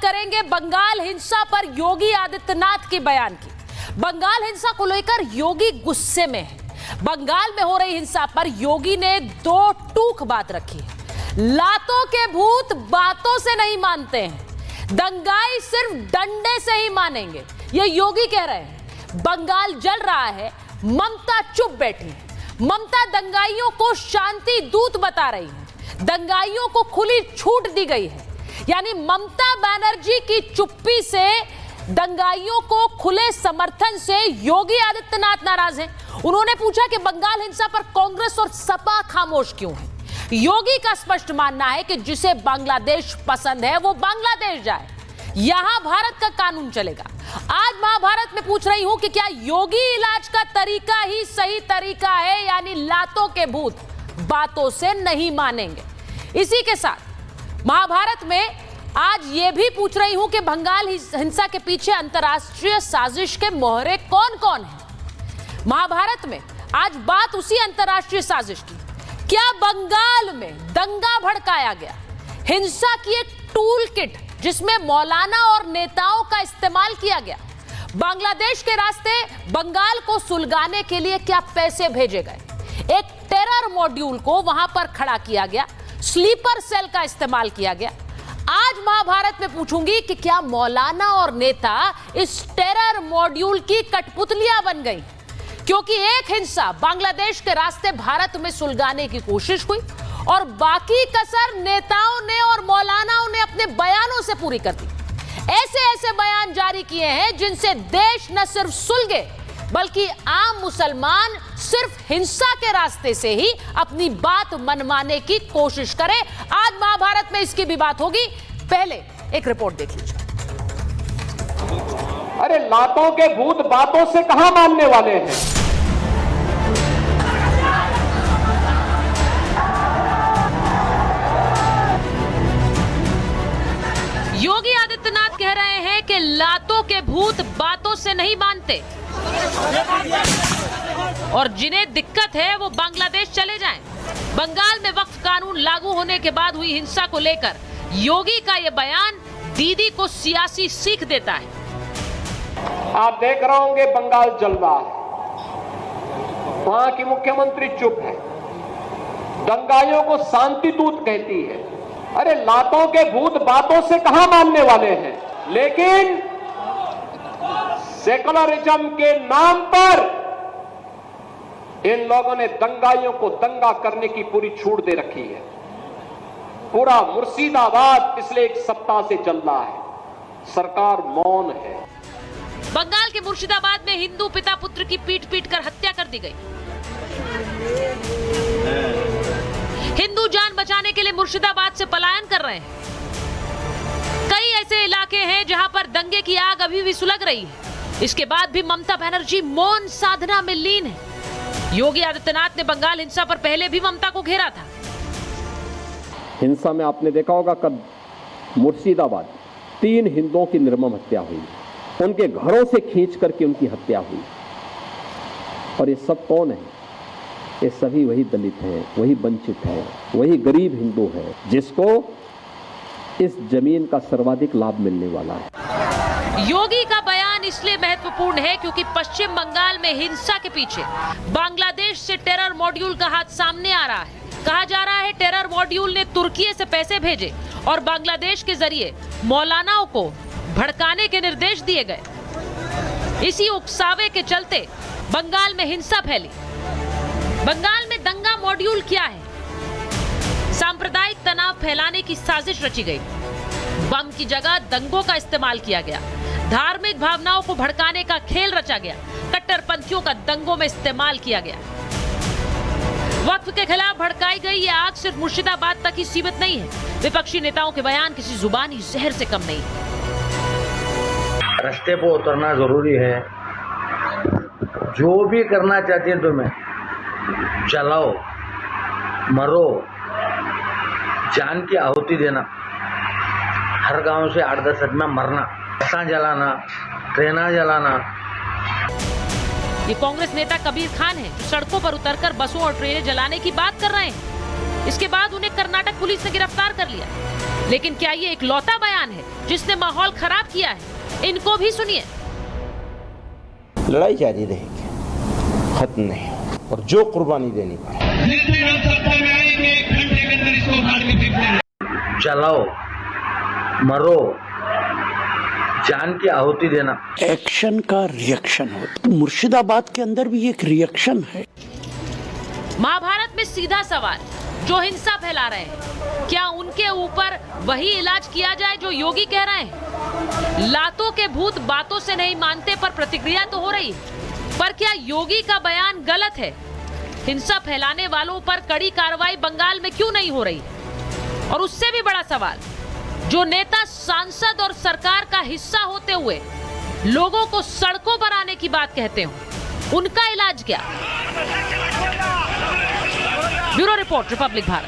करेंगे बंगाल हिंसा पर योगी आदित्यनाथ के बयान की। बंगाल हिंसा को लेकर योगी गुस्से में है। बंगाल में हो रही हिंसा पर योगी ने दो टूक बात रखी है। लातों के भूत बातों से नहीं मानते हैं, दंगाई सिर्फ डंडे से ही मानेंगे, ये योगी कह रहे हैं। बंगाल जल रहा है, ममता चुप बैठी है। ममता दंगाइयों को शांति दूत बता रही है, दंगाइयों को खुली छूट दी गई है। यानी ममता बनर्जी की चुप्पी से, दंगाइयों को खुले समर्थन से योगी आदित्यनाथ नाराज हैं। उन्होंने पूछा कि बंगाल हिंसा पर कांग्रेस और सपा खामोश क्यों है। योगी का स्पष्ट मानना है कि जिसे बांग्लादेश पसंद है वो बांग्लादेश जाए, यहां भारत का कानून चलेगा। आज महाभारत में पूछ रही हूं कि क्या योगी इलाज का तरीका ही सही तरीका है, यानी लातों के भूत बातों से नहीं मानेंगे। इसी के साथ महाभारत में आज यह भी पूछ रही हूं कि बंगाल हिंसा के पीछे अंतर्राष्ट्रीय साजिश के मोहरे कौन कौन है। महाभारत में आज बात उसी अंतर्राष्ट्रीय साजिश की। क्या बंगाल में दंगा भड़काया गया, हिंसा की एक टूल किट जिसमें मौलाना और नेताओं का इस्तेमाल किया गया। बांग्लादेश के रास्ते बंगाल को सुलगाने के लिए क्या पैसे भेजे गए, एक टेरर मॉड्यूल को वहां पर खड़ा किया गया, स्लीपर सेल का इस्तेमाल किया गया। आज महाभारत में पूछूंगी कि क्या मौलाना और नेता इस टेरर मॉड्यूल की कठपुतलियां बन गई, क्योंकि एक हिंसा बांग्लादेश के रास्ते भारत में सुलगाने की कोशिश हुई और बाकी कसर नेताओं ने और मौलानाओं ने अपने बयानों से पूरी कर दी। ऐसे ऐसे बयान जारी किए हैं जिनसे देश न सिर्फ सुलगे बल्कि आम मुसलमान सिर्फ हिंसा के रास्ते से ही अपनी बात मनवाने की कोशिश करे। आज महाभारत में इसकी भी बात होगी। पहले एक रिपोर्ट देख लीजिए। अरे लातों के भूत बातों से कहां मानने वाले हैं। योगी आदित्यनाथ कह रहे हैं कि लातों के भूत बातों से नहीं मानते और जिन्हें दिक्कत है वो बांग्लादेश चले जाएं। बंगाल में वक्फ कानून लागू होने के बाद हुई हिंसा को लेकर योगी का यह बयान दीदी को सियासी सीख देता है। आप देख रहे होंगे बंगाल जल रहा है, वहां की मुख्यमंत्री चुप है, दंगाइयों को शांति दूत कहती है। अरे लातों के भूत बातों से कहां मानने वाले हैं। लेकिन सेकुलरिज्म के नाम पर इन लोगों ने दंगाइयों को दंगा करने की पूरी छूट दे रखी है। पूरा मुर्शिदाबाद पिछले एक सप्ताह से चल रहा है, सरकार मौन है। बंगाल के मुर्शिदाबाद में हिंदू पिता पुत्र की पीट कर हत्या कर दी गई। हिंदू जान बचाने के लिए मुर्शिदाबाद से पलायन कर रहे हैं। कई ऐसे इलाके हैं जहां पर दंगे की आग अभी भी सुलग रही है। इसके बाद भी ममता बनर्जी मौन साधना में लीन है। योगी आदित्यनाथ ने बंगाल हिंसा पर पहले भी ममता को घेरा था। हिंसा में आपने देखा होगा कब मुर्शिदाबाद 3 हिंदुओं की निर्मम हत्या हुई, उनके घरों से खींच करके उनकी हत्या हुई। और ये सब कौन है? ये सभी वही दलित हैं, वही वंचित हैं, वही गरीब हिंदू हैं जिसको इस जमीन का सर्वाधिक लाभ मिलने वाला है। योगी का बयान इसलिए महत्वपूर्ण है क्योंकि पश्चिम बंगाल में हिंसा के पीछे बांग्लादेश से टेरर मॉड्यूल का हाथ सामने आ रहा है। कहा जा रहा है टेरर मॉड्यूल ने तुर्की से पैसे भेजे और बांग्लादेश के जरिए मौलानाओं को भड़काने के निर्देश दिए गए। इसी उकसावे के चलते बंगाल में हिंसा फैली। बंगाल में दंगा मॉड्यूल क्या है? सांप्रदायिक तनाव फैलाने की साजिश रची गई। बम की जगह दंगों का इस्तेमाल किया गया। धार्मिक भावनाओं को भड़काने का खेल रचा गया। कट्टरपंथियों का दंगों में इस्तेमाल किया गया। वक्फ के खिलाफ भड़काई गई ये आग सिर्फ मुर्शिदाबाद तक ही सीमित नहीं है। विपक्षी नेताओं के बयान किसी जुबानी जहर से कम नहीं है। रास्ते पर उतरना जरूरी है। जो भी करना चाहती है तुम्हें चलाओ, मरो, जान की आहुति देना। हर गांव से 8-10 आदमी मरना, बसा जलाना, ट्रेना जलाना। ये कांग्रेस नेता कबीर खान है जो सड़कों पर उतरकर बसों और ट्रेनें जलाने की बात कर रहे हैं। इसके बाद उन्हें कर्नाटक पुलिस ने गिरफ्तार कर लिया। लेकिन क्या ये इकलौता बयान है जिसने माहौल खराब किया है? इनको भी सुनिए। लड़ाई जारी रहेगी, खत्म नहीं, और जो कुर्बानी देनी पड़े। चलाओ, मरो, जान की आहुति देना। एक्शन का रिएक्शन होता, मुर्शिदाबाद के अंदर भी एक रिएक्शन है। महाभारत में सीधा सवाल, जो हिंसा फैला रहे हैं, क्या उनके ऊपर वही इलाज किया जाए जो योगी कह रहे हैं? लातों के भूत बातों से नहीं मानते पर प्रतिक्रिया तो हो रही है। पर क्या योगी का बयान गलत है? हिंसा फैलाने वालों पर कड़ी कार्रवाई बंगाल में क्यों नहीं हो रही? और उससे भी बड़ा सवाल, जो नेता सांसद और सरकार का हिस्सा होते हुए लोगों को सड़कों पर आने की बात कहते हो, उनका इलाज क्या? Bureau report, Republic Bharat.